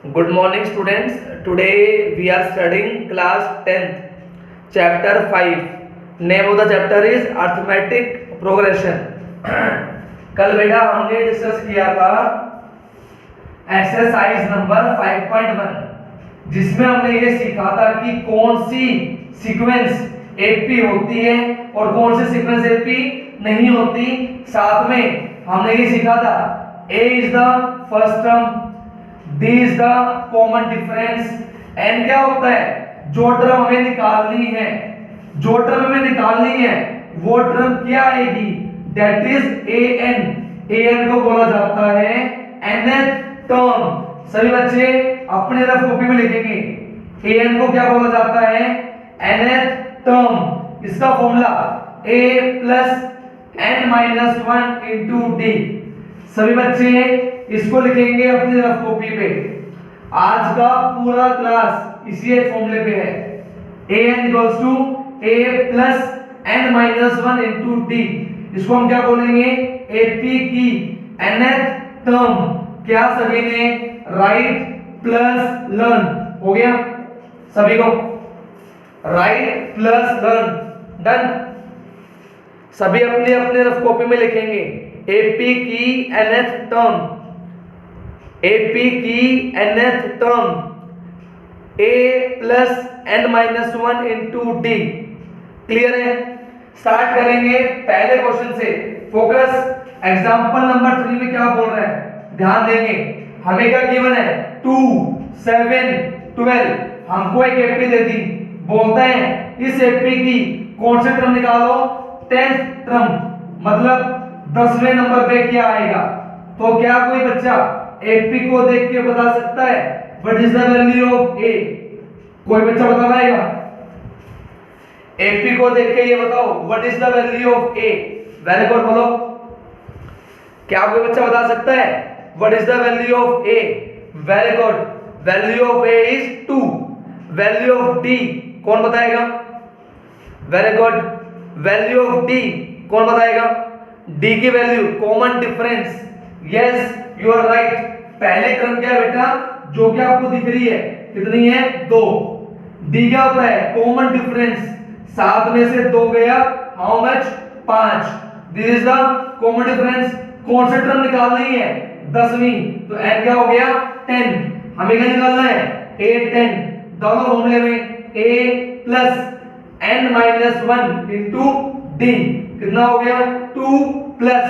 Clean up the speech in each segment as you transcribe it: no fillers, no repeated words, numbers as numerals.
Good morning, students. Today we are studying class 10th, chapter 5. Name of the chapter is arithmetic progression. कल बेटा हमने discuss किया था exercise number 5.1, जिसमें हमने ये सीखा था कि कौन सी सीक्वेंस एपी होती है और कौन सी सीक्वेंस एपी नहीं होती। साथ में हमने ये सीखा था A is the first term, D is the common difference, N क्या होता है, जो टर्म हमें निकालनी है, जो टर्म हमें निकालनी है वो टर्म क्या आएगी, that is AN। AN को बोला जाता है nth टर्म। सभी बच्चे अपने रफ कॉपी में लिखेंगे AN को क्या बोला जाता है, nth टर्म। इसका formula A plus n minus 1 into D। सभी बच्चे इसको लिखेंगे अपनी रफ कॉपी पे। आज का पूरा क्लास इसी एक फॉर्मूले पे है, an equals to a plus n minus 1 into d। इसको हम क्या बोलेंगे, ap की nth टर्म। क्या सभी ने राइट प्लस लर्न हो गया, सभी को राइट प्लस लर्न डन। सभी अपने अपने रफ कॉपी में लिखेंगे एपी की nth टर्म, एपी की nth term a plus n minus 1 into D. Clear है? स्टार्ट करेंगे पहले क्वेश्चन से। फोकस। एग्जांपल नंबर 3 में क्या बोल रहा है, ध्यान देंगे। हमें क्या गिवन है, 2 7 12। हमको एक एपी दे दी, बोलते हैं इस एपी की कौन से टर्म निकालो, 10th टर्म, मतलब 10वें नंबर पे क्या आएगा। तो क्या कोई बच्चा एपी को देख के बता सकता है what is the value of A? कोई बच्चा बता पाएगा? एपी को देख के ये बताओ what is the value of A. Very good, बोलो। क्या कोई बच्चा बता सकता है what is the value of A? Very good, value of A is 2। Value of D कौन बताएगा? Very good, value of D कौन बताएगा? डी की value common difference. Yes you are right. पहले क्रम क्या है बेटा, जो कि आपको दिख रही है कितनी है, 2। डी क्या होता है, कॉमन डिफरेंस। 7 में से 2 गया, how much, 5। This is the common difference. कौन सा टर्म निकालनी है, 10वीं, तो n क्या हो गया, 10। हमें क्या निकालना है, a 10। दोनों फॉर्मूले में a plus n minus 1 into D कितना हो गया, 2 प्लस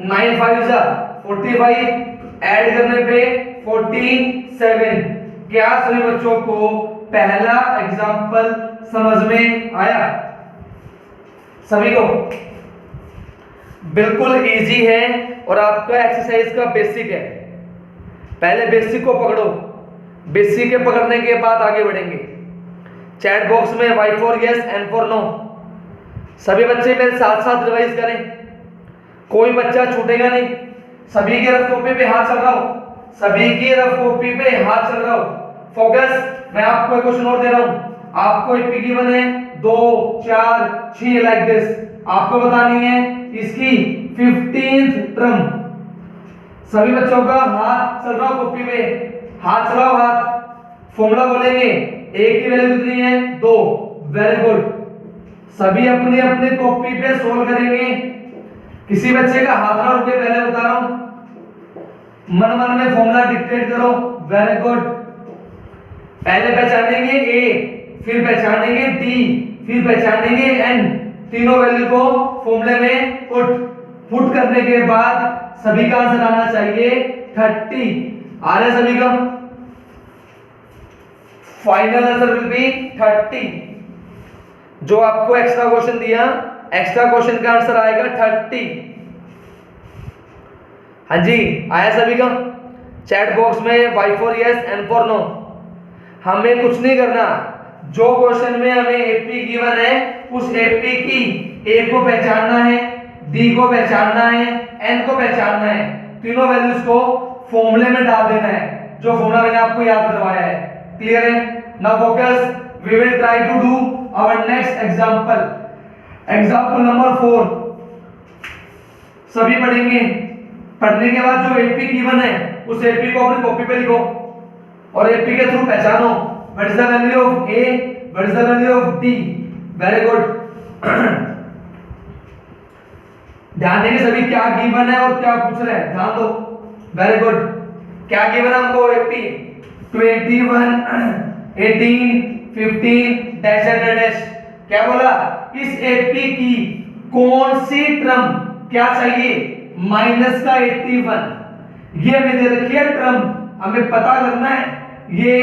9 5 45, ऐड करने पे 47। क्या सभी बच्चों को पहला एग्जांपल समझ में आया? सभी को बिल्कुल इजी है और आपका एक्सरसाइज का बेसिक है। पहले बेसिक को पकड़ो, बेसिक के पकड़ने के बाद आगे बढ़ेंगे। चैट बॉक्स में y for yes N for no. सभी बच्चे मेरे साथ साथ रिवाइज करें, कोई बच्चा छूटेगा नहीं। सभी की रफ कॉपी पे हाथ चल रहा हो, सभी की रफ कॉपी पे हाथ चल रहा हो। फोकस। मैं आपको एक क्वेश्चन और दे रहा हूं, आपको एक पी गिवन है 2 4 6 लाइक दिस। आपको बतानी है इसकी 15th टर्म। सभी बच्चों का हाथ चल रहा हो कॉपी पे, हाथ चलाओ हाथ। फॉर्मूला बोलेंगे, ए की वैल्यू कितनी है, 2। Very good. सभी अपनी अपनी कॉपी पे सोल्व करेंगे। किसी बच्चे का हाथ ना रुके, पहले बता रहा हूं, मन मन में फॉर्मूला डिक्टेट करो। Very good. पहले पहचानेंगे ए, फिर पहचानेंगे डी, फिर पहचानेंगे एन। तीनों वैल्यू को फॉर्मूले में पुट करने के बाद सभी का आंसर आना चाहिए 30। आ रहा है सभी का? Final answer will be 30। जो आपको एक्स्ट्रा क्वेश्चन दिया, एक्स्ट्रा क्वेश्चन का आंसर आएगा 30। हाँ जी, आया सभी का? चैट बॉक्स में y for yes N for no. हमें कुछ नहीं करना, जो क्वेश्चन में हमें एपी गिवन है उस एपी की ए को पहचानना है, डी को पहचानना है, एन को पहचानना है। तीनों वैल्यूज को फॉर्मूले में डाल देना है, जो फॉर्मूला मैंने आपको याद करवाया है। क्लियर है? Now focus, we will try to do our next example. Example number 4 सभी पढ़ेंगे। पढ़ने के बाद जो एपी गिवन है उस एपी को अपनी कॉपी पे लिखो और एपी के थ्रू पहचानो what is the value of A, what is the value of D. Very good. ध्यान देंगे सभी क्या गिवन है और क्या पूछ रहे हैं, ध्यान दो। Very good. क्या गिवन है हमको? AP 21 18 15 dash dash. क्या बोला? इस एपी की कौन सी टर्म क्या चाहिए? माइनस का 81। ये हमें दे रखी है टर्म, हमें पता करना है ये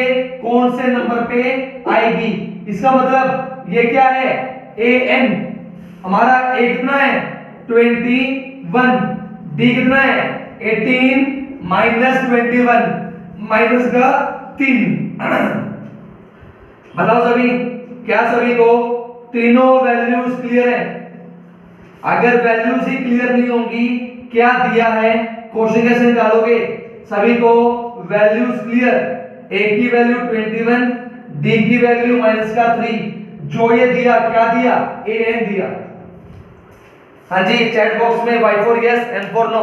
कौन से नंबर पे आएगी। इसका मतलब ये क्या है? ए एन हमारा ए कितना है? 21। डी कितना है? 18 माइनस 21 माइनस का 3। बताओ सभी, क्या सभी को तीनों वैल्यूज क्लियर है? अगर वैल्यूज ही क्लियर नहीं होंगी, क्या दिया है क्वेश्चन कैसे निकालोगे? सभी को वैल्यूज क्लियर, ए की वैल्यू 21, डी की वैल्यू माइनस का 3, जो ये दिया क्या दिया? ए एन दिया। हाँ जी, चैट बॉक्स में y for yes N for no.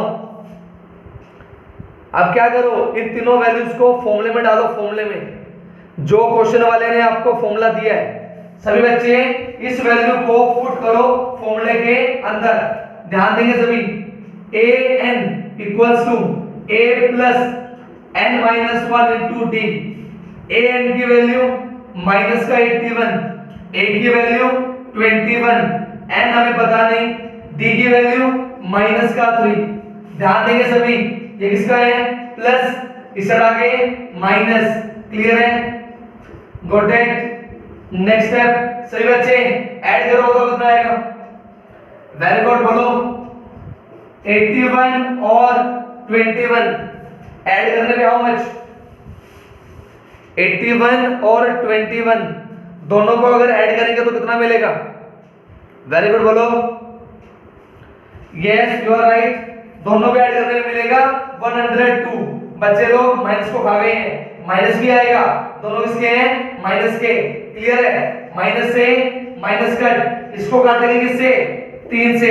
अब क्या करो, इन तीनों वैल्यूज को फॉर्मूले में डालो, फॉर्मूले में जो क्वेश्चन वाले ने आपको फॉर्मूला दिया है। सभी बच्चे इस वैल्यू को पुट करो फॉर्मूले के अंदर। ध्यान देंगे सभी, A N equals to A plus N minus 1 into D. A N की वैल्यू माइनस का 81, ए की वैल्यू 21, एन हमें पता नहीं, डी की वैल्यू माइनस का 3। ध्यान देंगे सभी, ये किसका है? प्लस, इस आगे माइनस। क्लियर है? Got it. नेक्स्ट स्टेप सभी बच्चे ऐड करो तो कितना आएगा? वेरी गुड, बोलो 81 और 21 ऐड करने पे हाउ मच? 81 और 21 दोनों को अगर ऐड करेंगे तो कितना मिलेगा? वेरी गुड, बोलो यस यू आर राइट। दोनों को ऐड करने में मिलेगा 102। बच्चे लोग माइनस को खा गए हैं, माइनस भी आएगा, दोनों किसके हैं? माइनस के। क्लियर है? माइनस से माइनस कट, इसको काटेंगे किससे? 3 से।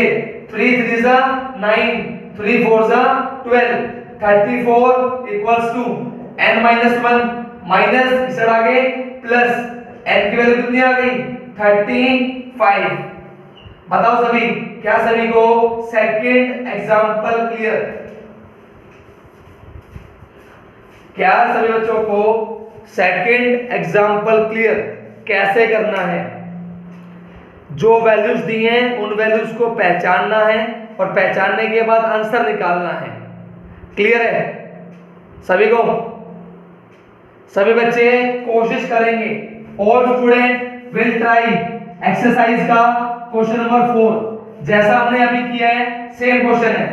3 3 जा 9, 3 4 जा 12, 34 equals to n minus 1 minus इस आगे प्लस n की वैल्यू कितनी आ गई? 35। बताओ सभी, क्या सभी को सेकंड एग्जांपल क्लियर? क्या सभी बच्चों को सेकंड एग्जांपल क्लियर? कैसे करना है? जो वैल्यूज दी हैं उन वैल्यूज को पहचानना है और पहचानने के बाद आंसर निकालना है। क्लियर है सभी को? सभी बच्चे कोशिश करेंगे। All student will try exercise का क्वेश्चन नंबर 4 जैसा हमने अभी किया है, सेम क्वेश्चन है,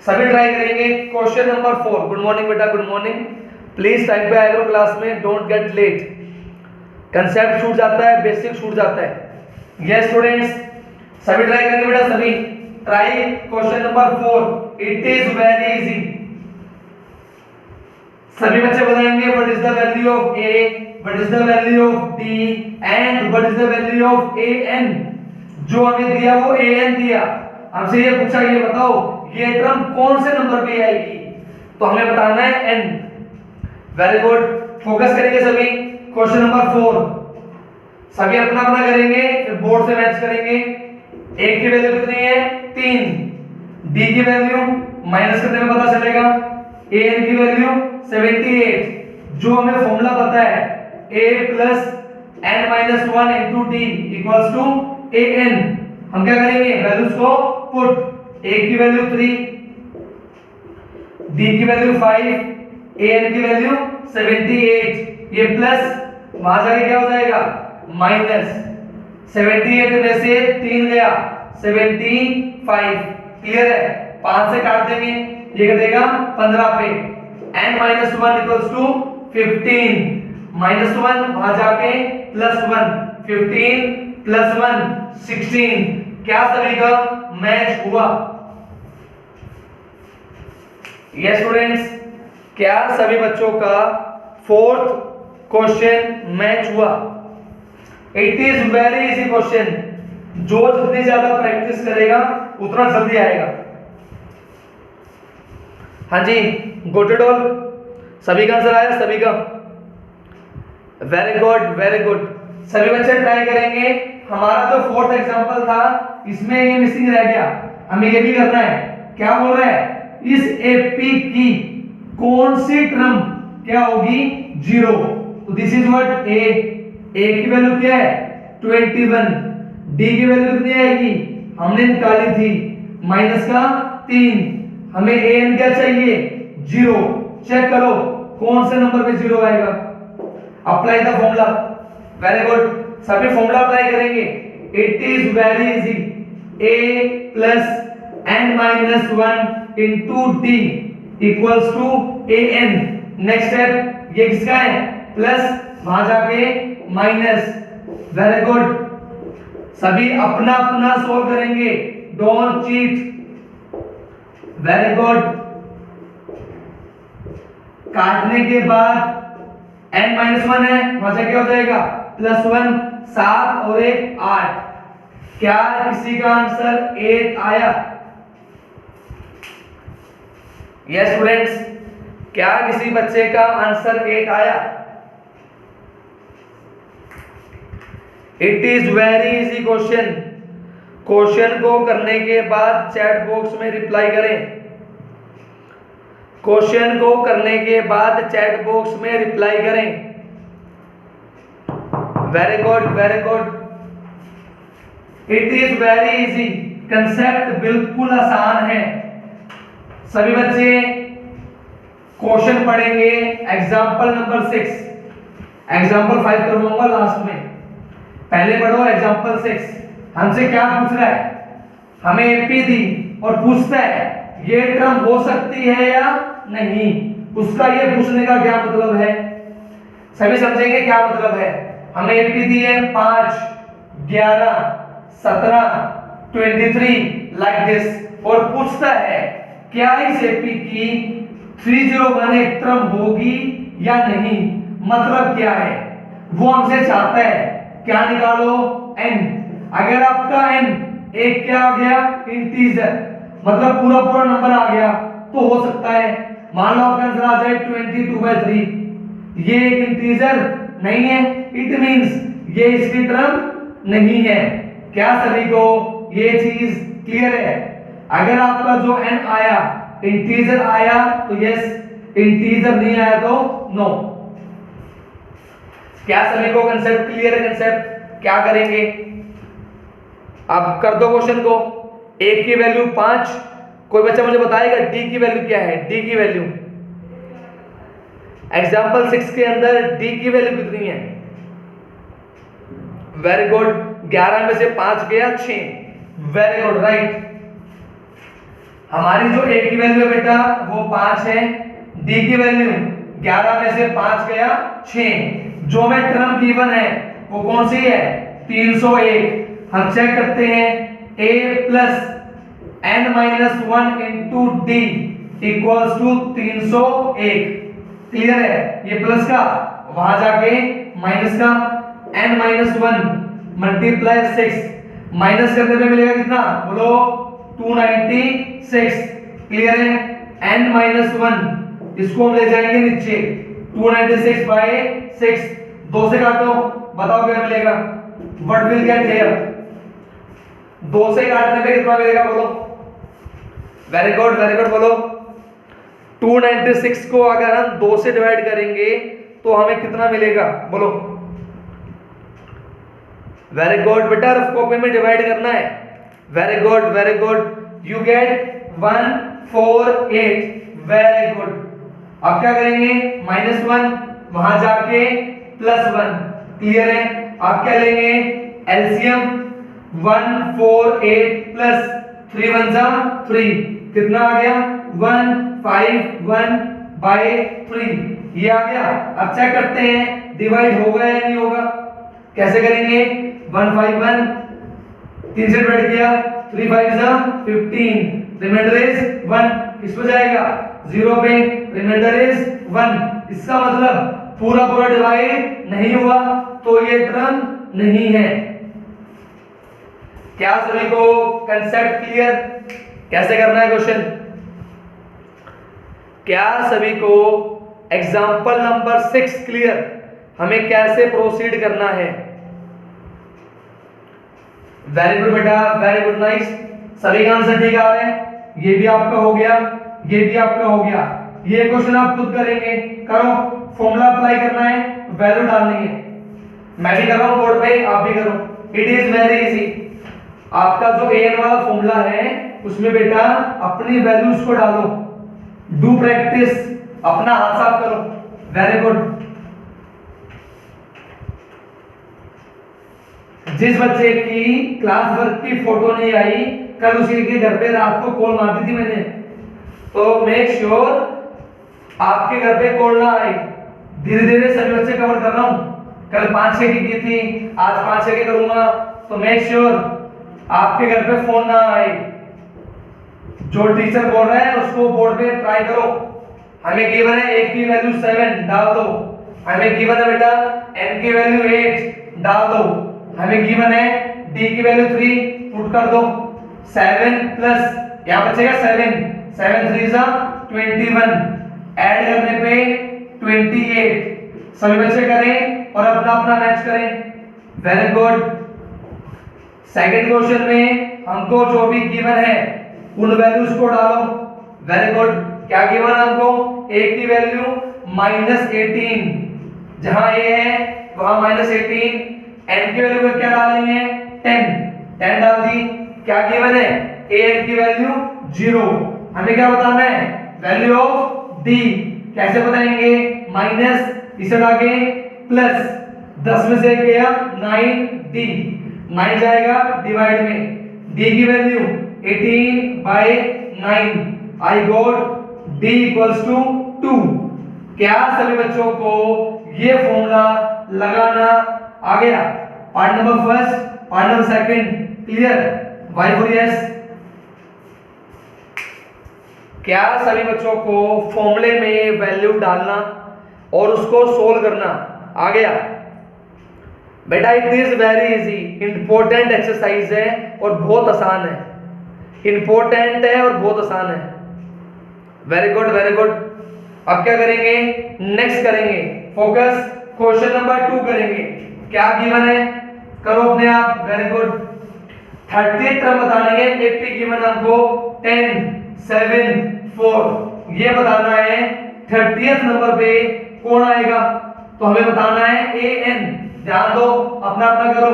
सभी ट्राई करेंगे। Question number 4। गुड मॉर्निंग बेटा, गुड मॉर्निंग। प्लीज टाइम पे आएगा क्लास में, डोंट गेट लेट। कंसेप्ट छूट जाता है, बेसिक छूट जाता है। यस स्टूडेंट्स, सभी ट्राई करेंगे बेटा, सभी try question number 4। It is very easy. सभी बच्चे बताएंगे what is the value of A, what is the value of D and what is the value of A N. जो हमें दिया वो ए एन दिया, हमसे ये पूछा ये बताओ ये टर्म कौन से नंबर पे आएगी, तो हमें बताना है n। वेरी गुड, फोकस करेंगे सभी। क्वेश्चन नंबर 4 सभी अपना अपना करेंगे, फिर बोर्ड से मैच करेंगे। a की वैल्यू कितनी है? 3, d की वैल्यू माइनस करने में पता चलेगा, a n की वैल्यू 78। जो हमें फॉर्मूला पता है a plus n minus 1 into D equals to a n। हम क्या करेंगे? वैल्यूज को पुट। a की वैल्यू 3, d की वैल्यू 5, a n की वैल्यू 78। ये प्लस वहां जाके क्या हो जाएगा? माइनस। 78 में से 3 गया 75। क्लियर है? 5 से काट देंगे, ये कटेगा 15 पे। n minus 1 equals to 15, minus 1 वहां जाके प्लस 1, 15 प्लस 1 16। क्या सभी का मैच हुआ? यस स्टूडेंट्स, क्या सभी बच्चों का 4th क्वेश्चन मैच हुआ? It is very easy question. जो जितनी ज्यादा प्रैक्टिस करेगा उतना जल्दी आएगा। हाँ जी, गोटेडोल सभी का आंसर आया? सभी का वेरी गुड, वेरी गुड। सभी बच्चे ट्राई करेंगे। हमारा जो फोर्थ एग्जांपल था इसमें ये मिसिंग रह गया, हमें ये भी करना है। क्या बोल रहा है? इस एपी की कौन सी टर्म क्या होगी? 0। तो दिस इज व्हाट ए की वैल्यू क्या है? 21। डी की वैल्यू कितनी आएगी? हमने निकाली थी माइनस का 3। हमें एन क्या चाहिए? 0। चेक करो कौन से नंबर पे 0 आएगा। Apply the formula. Very good, सभी फॉर्मूला अप्लाई करेंगे। It is very easy. a plus n minus 1 into D equals to A N. Next step ये किसका है? प्लस, वहां जाके माइनस। वेरी गुड, सभी अपना अपना सोल्व करेंगे, डोंट चीट। वेरी गुड, काटने के बाद n माइनस 1 है, वहां से क्या हो जाएगा? प्लस 1। 7 और 1 8। क्या किसी का आंसर 8 आया? यस स्टूडेंट्स, क्या किसी बच्चे का आंसर 8 आया? It is very easy question. Question को करने के बाद चैट बॉक्स में रिप्लाई करें। क्वेश्चन को करने के बाद चैट बॉक्स में रिप्लाई करें। Very good, very good. It is very easy. Concept बिल्कुल आसान है। सभी बच्चे क्वेश्चन पढ़ेंगे। एग्जाम्पल नंबर 6, एग्जाम्पल 5 करवाऊंगा लास्ट में। पहले पढ़ो एग्जाम्पल 6। हमसे क्या पूछ रहा है? हमें एपी दी और पूछता है ये टर्म हो सकती है या नहीं। उसका ये पूछने का क्या मतलब है? सभी समझेंगे क्या मतलब है। हमें एपी दी है 5, 11, 17, 23 लाइक दिस, और पूछता है क्या इस एपी की 301 एक टर्म होगी या नहीं। मतलब क्या है वो हमसे चाहता है। क्या निकालो? n। अगर आपका n एक क्या आ गया? इंटीजर, मतलब पूरा पूरा नंबर आ गया तो हो सकता है। मान लो आपका आंसर आ जाए 22/3, ये एक इंटीजर नहीं है, इट मींस ये इसकी टर्म नहीं है। क्या सभी को ये चीज क्लियर है? अगर आपका जो n आया इंटीजर आया तो यस, इंटीजर नहीं आया तो नो। क्या सभी को कंसेप्ट क्लियर है? कंसेप्ट क्या करेंगे? अब कर दो क्वेश्चन को। a की वैल्यू 5। कोई बच्चा मुझे बताएगा d की वैल्यू क्या है? d की वैल्यू एग्जांपल 6 के अंदर d की वैल्यू कितनी है? वेरी गुड, 11 में से 5 गया 6। Very good, right. हमारी जो a की वैल्यू है बेटा वो 5 है, d की वैल्यू 11 में से 5 गया 6। जो में टर्म गिवन है वो कौन सी है? 301। हम चेक करते हैं a plus n minus 1 into D equals to 301। Clear है? ये प्लस का वहां जाके माइनस का n माइनस 1 मल्टीप्लाई 6, माइनस करने पे मिलेगा कितना? बोलो 296। क्लियर है? n माइनस 1 इसको हम ले जाएंगे नीचे, 296 बाय 6। 2 से काटो, बताओ क्या मिलेगा? What will get here? 2 से काटने पे कितना मिलेगा बोलो? वेरी गुड, वेरी गुड, बोलो। 296 को अगर हम 2 से डिवाइड करेंगे तो हमें कितना मिलेगा? बोलो। वेरी गुड बेटा, रफ कॉपी में डिवाइड करना है। Very good, very good. You get 148। Very good. अब क्या करेंगे? -1 वहां जाके +1। क्लियर है? आप क्या लेंगे? एलसीएम 148 प्लस 3 1 जा 3, कितना आ गया? 151/3। ये आ गया। अब चेक करते हैं डिवाइड होगा या नहीं होगा। कैसे करेंगे? 151 3 से डिवाइड किया, 3 5 जा 15, रिमाइंडर इज 1। किस पे जाएगा? 0 पे, रिमाइंडर इज 1। इसका मतलब पूरा पूरा डिवाइड नहीं हुआ तो ये टर्म नहीं है। क्या सभी को कंसेप्ट क्लियर? कैसे करना है क्वेश्चन? क्या सभी को एग्जाम्पल नंबर 6 क्लियर, हमें कैसे प्रोसीड करना है। वेरी गुड बेटा, वेरी गुड, नाइस। सभी का आंसर ठीक आ रहे हैं। ये भी आपका हो गया, ये भी आपका हो गया। ये क्वेश्चन आप खुद करेंगे, करो। फॉर्मूला अप्लाई करना है, वैल्यू डालनी है। मैं भी कर रहा हूं बोर्ड पे, आप भी करो। It is very easy. आपका जो an वाला फॉर्मूला है उसमें बेटा अपनी वैल्यूज को डालो। डू प्रैक्टिस, अपना हाथ साफ करो। Very good. जिस बच्चे की क्लास वर्क की फोटो नहीं आई, कल उसी के घर पे रात को कॉल मार दी थी मैंने, तो मेक श्योर आपके घर पे कॉल ना आए। धीरे धीरे सभी बच्चे कवर कर रहा हूं। कल 5-6 की थी, आज 5-6 की करूंगा, तो मेक श्योर आपके घर पे फोन ना आए। जो टीचर बोल रहा है उसको बोर्ड पे ट्राई करो। हमें गिवन है a की वैल्यू 7, डाल दो। हमें गिवन है बेटा n की वैल्यू 8, डाल दो। हमें गिवन है d की वैल्यू 3, पुट कर दो। 7 प्लस यहां बचेगा 7, 7 3 जा 21, ऐड करने पे 28। सभी बच्चे करें और अपना अपना मैच करें। Very good. सेकंड क्वेश्चन में हमको जो भी गिवन है उन वैल्यूज को डालो। Very good. क्या गिवन है हमको? a की वैल्यू -18, जहां a है वहां -18। n की वैल्यू को क्या डालनी है? 10 डाल दी। क्या गिवन है? an की वैल्यू 0। हमें क्या बताना है? Value of d। कैसे बताएंगे? माइनस, इसे लाके प्लस, 10 में से गया 9d, 9 जाएगा डिवाइड में। d की value 18/9। I got d equals to 2। क्या सभी बच्चों को ये फॉर्मूला लगाना आ गया? Part number first, part number second clear? y for yes. क्या सभी बच्चों को फॉर्मूले में वैल्यू डालना और उसको सोल्व करना आ गया? बेटा it is very easy. Important exercise है और बहुत आसान है। इंपॉर्टेंट है और बहुत आसान है। Very good, very good. अब क्या करेंगे? नेक्स्ट करेंगे फोकस, क्वेश्चन नंबर 2 करेंगे। क्या गिवन है? करो अपने आप। Very good. 30th टर्म बताने है। एपी गिवन हमको 10 7 4। ये बताना है 30th नंबर पे कौन आएगा, तो हमें बताना है an। ध्यान दो, अपना अपना करो।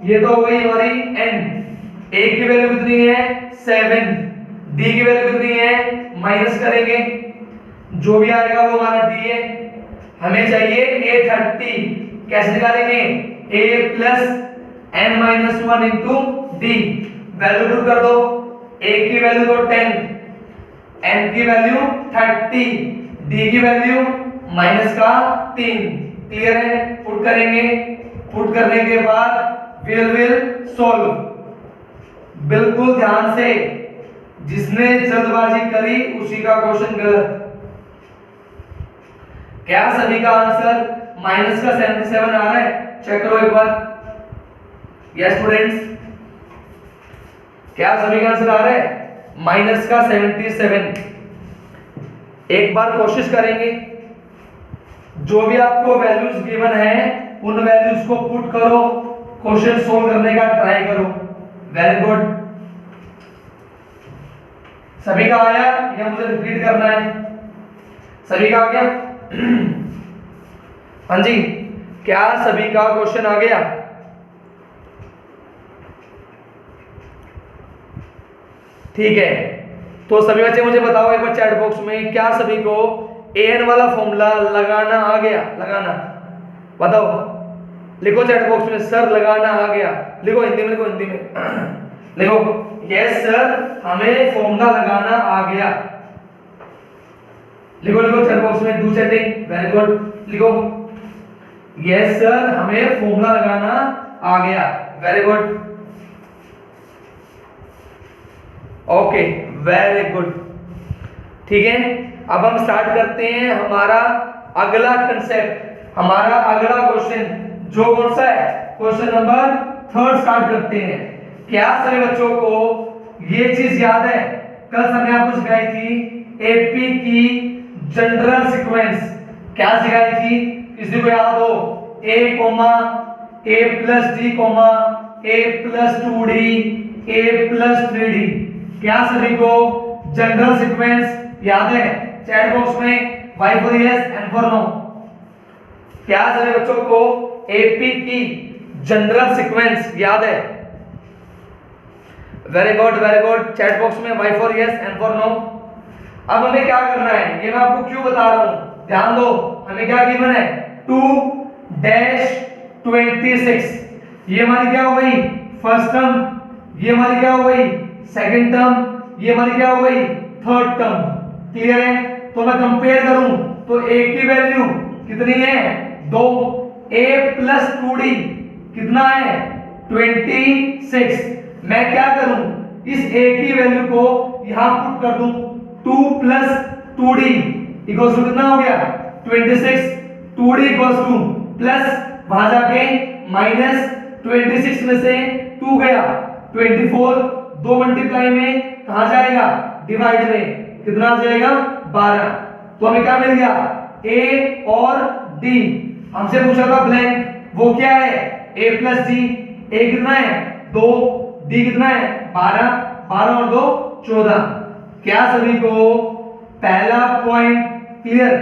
ये तो हो गई हमारी n। a की वैल्यू कितनी है? 7। d की वैल्यू कितनी है? माइनस करेंगे, जो भी आएगा वो हमारा d है। हमें चाहिए a30। कैसे निकालेंगे? a plus n-1 into d। Value put कर दो। a की वैल्यू तो 10, n की वैल्यू 30, d की वैल्यू माइनस का 3। क्लियर है? पुट करेंगे। पुट करने के बाद विल सॉल्व। बिल्कुल ध्यान से, जिसने जल्दबाजी करी उसी का क्वेश्चन गलत। क्या सभी का आंसर माइनस का 77 आ रहा है? चेक करो एक बार। यस स्टूडेंट्स, क्या सभी का आंसर आ रहा है? माइनस का 77। एक बार कोशिश करेंगे, जो भी आपको वैल्यूज गिवन है उन वैल्यूज को पुट करो, क्वेश्चन सोल्व करने का ट्राई करो। Very good. सभी का आया या मुझे रिपीट करना है? सभी का आ गया? हाँ जी, क्या सभी का क्वेश्चन आ गया? ठीक है, तो सभी बच्चे मुझे बताओ एक बार चैट बॉक्स में, क्या सभी को an वाला फॉर्मूला लगाना आ गया? लगाना बताओ, लिखो चैट बॉक्स में सर लगाना आ गया। लिखो हिंदी में, लिखो हिंदी में। लिखो यस सर हमें फॉर्मूला लगाना आ गया। लिखो लिखो चैट बॉक्स में, डू सेटिंग। Very good. लिखो यस सर हमें फॉर्मूला लगाना आ गया। Very good. Okay, very good. ठीक है, अब हम स्टार्ट करते हैं हमारा अगला कंसेप्ट, हमारा अगला क्वेश्चन, जो कौन सा है? क्वेश्चन नंबर 3 स्टार्ट करते हैं। क्या सभी बच्चों को ये चीज याद है? कल सर ने आपको सिखाई थी एपी की जनरल सीक्वेंस। क्या सिखाई थी, किसी को याद हो, a comma a plus D comma a plus 2d a plus 3d। क्या सभी को जनरल सीक्वेंस याद है? चैट बॉक्स में y for yes and for no. क्या सभी बच्चों को एपी की जनरल सीक्वेंस याद है? Very good very good, chat box में y for yes and for no. अब हमें क्या करना है, ये मैं आपको क्यों बता रहा हूं, ध्यान दो। हमें क्या गिवन है, 2-26, ये हमारी क्या हो गई फर्स्ट टर्म, ये हमारी क्या हो गई सेकंड टर्म, ये हमारी क्या हो गई थर्ड टर्म। क्लियर है? तो मैं कंपेयर करूं तो a की वैल्यू कितनी है 2, a प्लस 2d कितना है 26। मैं क्या करूं, इस a की वैल्यू को यहां पुट कर दूं, 2 प्लस 2d इक्वल्स टू कितना हो गया 26, 2d इक्वल्स टू प्लस वहां जाके माइनस 26 में से 2 गया 24, 2 मल्टीप्लाई में कहां जाएगा डिवाइड में, कितना आ जाएगा 12। तो हमें क्या मिल गया a और d। हमसे पूछा था ब्लैंक, वो क्या है a प्लस d, a कितना है 2, d कितना है 12, 12 और 2 14। क्या सभी को पहला पॉइंट क्लियर?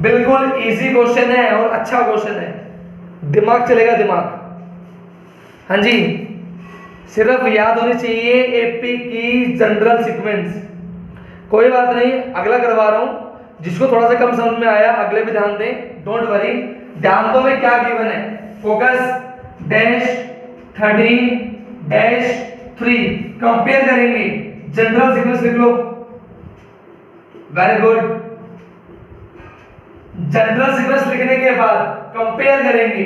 बिल्कुल इजी क्वेश्चन है और अच्छा क्वेश्चन है, दिमाग चलेगा दिमाग। हाँ जी, सिर्फ याद होनी चाहिए एपी की जनरल सीक्वेंस। कोई बात नहीं, अगला करवा रहा हूं, जिसको थोड़ा सा कम समझ में आया अगले भी ध्यान दें, डोंट वरी। ध्यान दो में क्या गिवन है, फोकस डैश 13 डैश 3 कंपेयर करेंगे, जनरल सीक्वेंस लिख लो। वेरी गुड, जनरल सीक्वेंस लिखने के बाद कंपेयर करेंगे,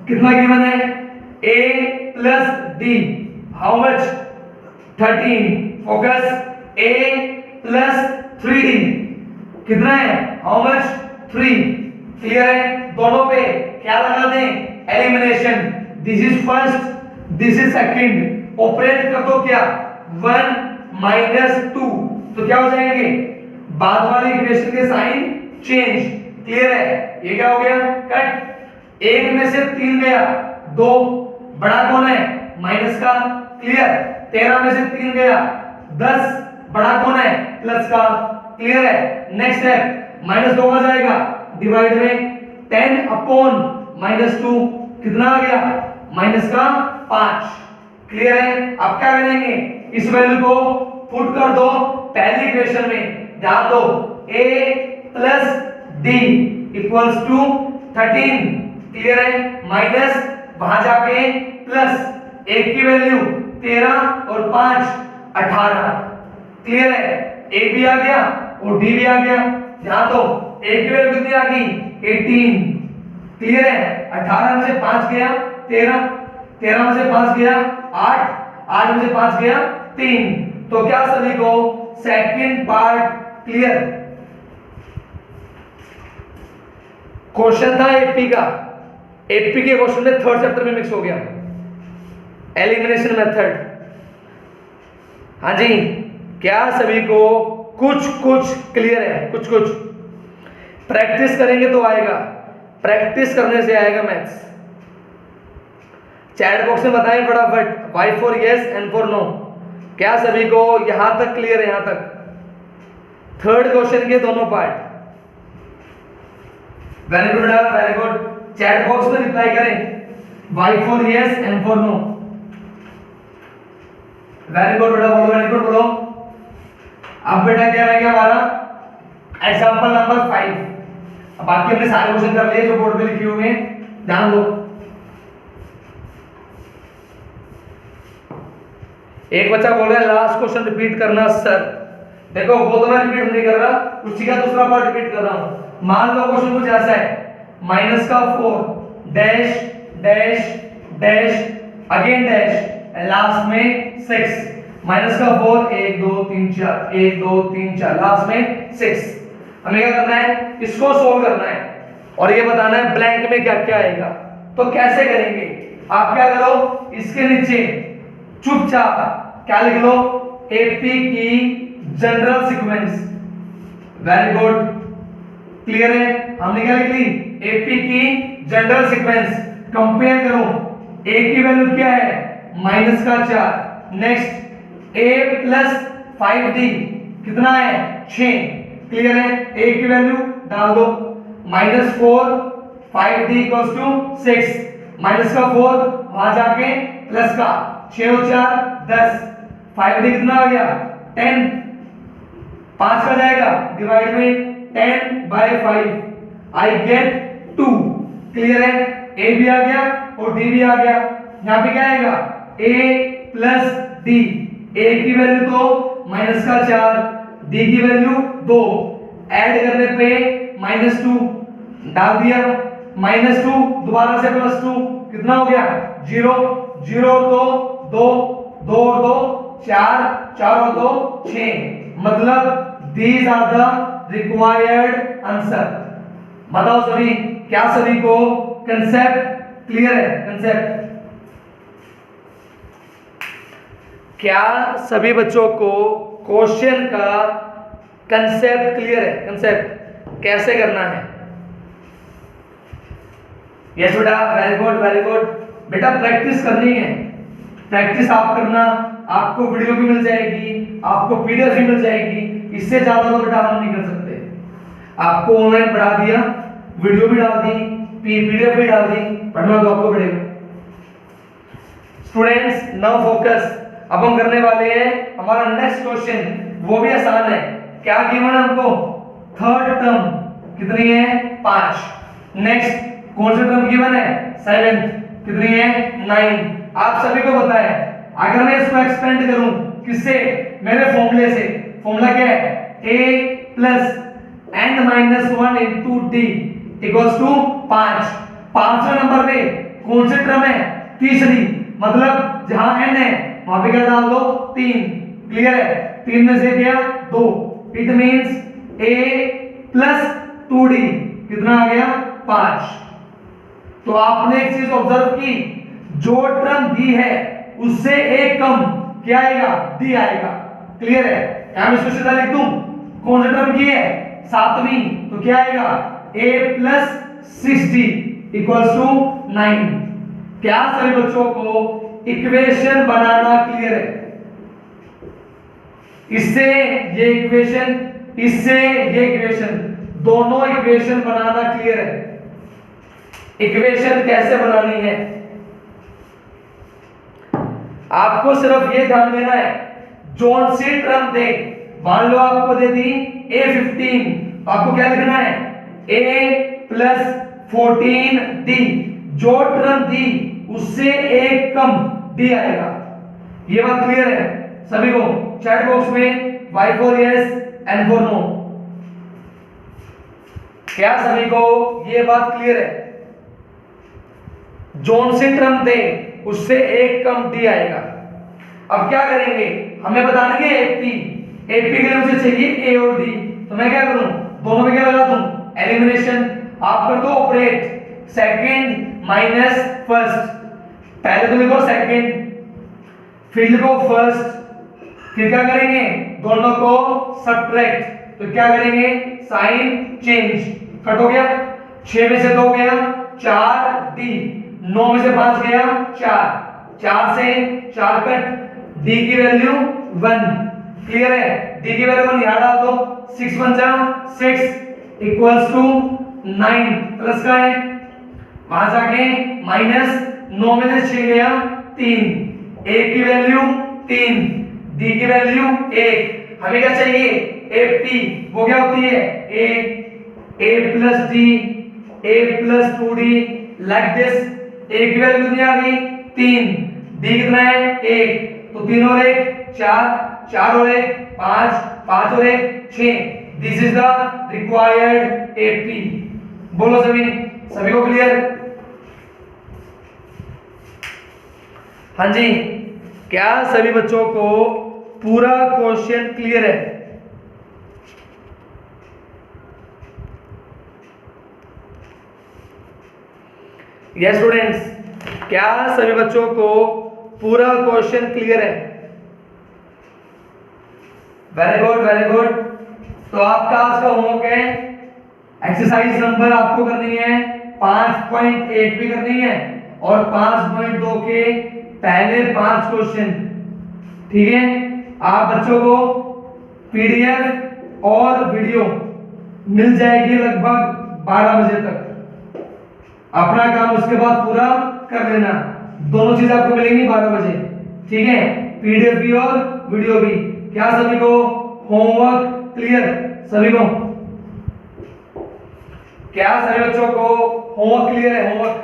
कितना गिवन है a plus d, how much 13, focus a plus 3d कितना है हाउ मच 3। क्लियर है? दोनों पे क्या लगा दें elimination, this is first this is second, operate कर दो क्या 1 माइनस 2, तो क्या हो जाएंगे बाद वाली इक्वेशन के साइन चेंज। क्लियर है? ये क्या हो गया कट, एक में से 3 गया 2, बड़ा कौन है माइनस का, क्लियर 13 में से 3 गया 10, बड़ा कौन है प्लस का। क्लियर है? नेक्स्ट स्टेप माइनस 2 आ जाएगा डिवाइड में 10 अपॉन माइनस 2 कितना आ गया माइनस का 5। क्लियर है? अब क्या करेंगे, इस वैल्यू को पुट कर दो पहली इक्वेशन में, ध्यान दो a plus d equals to 13। Clear है? माइनस वहां जाके प्लस, एक की वैल्यू 13 और 5 18। क्लियर है? a भी आ गया और d भी आ गया। ध्यान दो a की वैल्यू कितनी आ गई 18। क्लियर है? 18 में से 5 गया 13, 13 में से 5 गया 8, 8 में से 5 गया 3। तो क्या सभी को सेकंड पार्ट क्लियर? क्वेश्चन था एपी का, एपी के क्वेश्चन में थर्ड चैप्टर में मिक्स हो गया एलिमिनेशन मेथड। हाँ जी, क्या सभी को कुछ कुछ क्लियर है? कुछ कुछ प्रैक्टिस करेंगे तो आएगा, प्रैक्टिस करने से आएगा मैथ्स। चैट बॉक्स में बताएं फटाफट y for yes and for no. क्या सभी को यहां तक क्लियर है? यहां तक थर्ड क्वेश्चन के दोनों part. Very good very good, chat box में रिप्लाई करें y for yes and for no. Very good बेटा, बोलो वेरी गुड बोलो। अब बेटा क्या रह गया हमारा एग्जांपल नंबर 5। अब बाकी हमने सारे क्वेश्चन कर लिए जो बोर्ड पे लिखे हुए हैं, ध्यान दो। एक बच्चा बोल रहा है लास्ट क्वेश्चन रिपीट करना सर। देखो वो तो मैं रिपीट नहीं कर रहा, उसी का दूसरा पार्ट रिपीट कर रहा हूं। मान लो क्वेश्चन कुछ ऐसा है, माइनस का 4 dash dash dash again dash last में 6, माइनस का 4 1 2 3 4 1 2 3 4 लास्ट में 6। हमें क्या करना है, इसको सोल्व करना है और ये बताना है ब्लैंक में क्या क्या आएगा। तो कैसे करेंगे, आप क्या करो, इसके नीचे चुपचाप क्या लिख लो, एपी की general sequence. Very good, clear है। हमने क्या लिख ली, एपी की जनरल सीक्वेंस। कंपेयर करो, ए की वैल्यू क्या है, -4। नेक्स्ट ए प्लस 5d कितना है, 6। क्लियर है, ए की वैल्यू डाल दो, -4 5d = 6, माइनस का 4 वहां जाके प्लस का 6 और 4 10, 5d कितना आ गया 10, 5 का जाएगा डिवाइड में 10/5, आई गेट 2। क्लियर है, ए भी आ गया और डी भी आ गया। यहाँ पे क्या आएगा, a प्लस डी, ए की वैल्यू तो -4, डी की वैल्यू 2, ऐड करने पे -2 डाल दिया, -2 दोबारा से +2 कितना हो गया 0, 0 तो 2, 2 और 2 4, 4 और 2 6, मतलब these are the required answer। बताओ सभी, क्या सभी को कंसेप्ट क्लियर है? कंसेप्ट क्या सभी बच्चों को क्वेश्चन का कंसेप्ट क्लियर है? कंसेप्ट कैसे करना है? यस बेटा, वेरी गुड वेरी गुड। बेटा प्रैक्टिस करनी है, प्रैक्टिस आप करना, आपको वीडियो भी मिल जाएगी, आपको पीडीएफ भी मिल जाएगी, इससे ज्यादा तो बेटा हम नहीं कर सकते। आपको ऑनलाइन पढ़ा दिया, वीडियो भी डाल दी, पीडीएफ भी डाल दी, पढ़ना तो आपको पड़ेगा। स्टूडेंट्स नाउ फोकस, अब हम करने वाले हैं हमारा नेक्स्ट क्वेश्चन, वो भी आसान है। क्या गिवन है हमको, थर्ड टर्म कितनी है 5, नेक्स्ट कौन सा टर्म गिवन है 7th कितनी है 9। आप सभी को पता है, अगर मैं इसको एक्सपेंड करूं किससे, मेरे फॉर्मूले से, फॉर्मूला क्या है a plus n-1 into d equals to 5। पांचवें नंबर पे कौन सी टर्म है, तीसरी, मतलब जहां n है वहां पे क्या डाल दो 3। क्लियर है, 3 में से क्या 2, it means a plus 2d कितना आ गया 5। तो आपने एक चीज ऑब्जर्व की, जो टर्म दी है उससे एक कम क्या आएगा, डी आएगा। क्लियर है, यहां इसको सीधा लिख दूं, कौन सा टर्म की है 7वीं, तो क्या आएगा a plus 6d equals to 9। क्या सभी बच्चों को इक्वेशन बनाना क्लियर है? इससे ये इक्वेशन, इससे ये इक्वेशन, दोनों इक्वेशन बनाना क्लियर है। इक्वेशन कैसे बनानी है, आपको सिर्फ ये ध्यान देना है, जोन सी टर्म दे, मान लो आपको दे दी a15, तो आपको क्या लिखना है a प्लस 14d, जो टर्म दी उससे एक कम d आएगा। ये बात क्लियर है सभी को? चैट बॉक्स में y for yes and for no। क्या सभी को ये बात क्लियर है? जोन सी टर्म दे उससे एक कम d आएगा। अब क्या करेंगे, हमें बताना है एपी, एपी के लिए मुझे चाहिए a और d, तो मैं क्या करूं, दोनों में क्या लगा दूं, एलिमिनेशन। आप कर दो ऑपरेट, सेकंड माइनस फर्स्ट, पहले तो लिखो सेकंड, फिर लिखो फर्स्ट, फिर क्या करेंगे, दोनों को सब्ट्रैक्ट, तो क्या करेंगे साइन चेंज, कट हो गया, 6 में से 2 गया 4d, 9 में से 5 गया 4, 4 से 4 कट, d की वैल्यू 1। क्लियर है, d की वैल्यू 1 यहां डाल दो, 6 1 जा 6 इक्वल्स टू 9, प्लस का है वहां जाके माइनस, 9 में से 6 गया 3, a की वैल्यू 3, d की वैल्यू 1। हमें क्या चाहिए ap, वो क्या होती है a plus d, a plus 2d, like this. a की वैल्यू कितनी आ गई 3, d कितना है 1, तो 3 और 1 4, 4 और 1 5, 5 और 1 6। This is the required AP। बोलो सभी, सभी को क्लियर? हाँ जी, क्या सभी बच्चों को पूरा क्वेश्चन क्लियर है? यस स्टूडेंट्स, क्या सभी बच्चों को पूरा क्वेश्चन क्लियर है? Very good very good. तो आपका आज का होमवर्क है, एक्सरसाइज नंबर आपको करनी है 5.8 भी करनी है और 5.2 के पहले 5 क्वेश्चन। ठीक है, आप बच्चों को पीडीएफ और वीडियो मिल जाएगी लगभग 12 बजे तक। अपना काम उसके बाद पूरा कर लेना, दोनों चीज आपको मिलेंगी 12 बजे। ठीक है, पीडीएफ भी और वीडियो भी। क्या सभी को होमवर्क क्लियर? सभी को, क्या सभी बच्चों को होमवर्क क्लियर है? होमवर्क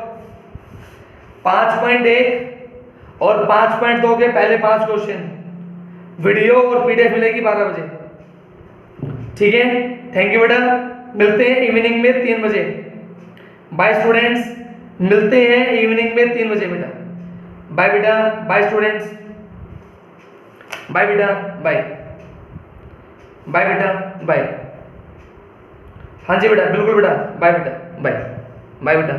5.1 और 5.2 के पहले 5 क्वेश्चन, वीडियो और पीडीएफ मिलेगी 12 बजे। ठीक है, थैंक यू बेटा, मिलते हैं इवनिंग में 3 बजे। बाय स्टूडेंट्स, मिलते हैं इवनिंग में 3 बजे बेटा। बाय बेटा, बाय स्टूडेंट्स, बाय बेटा, बाय बाय बेटा, बाय। हाँ जी बेटा, बिल्कुल बेटा, बाय बेटा, बाय बाय बेटा।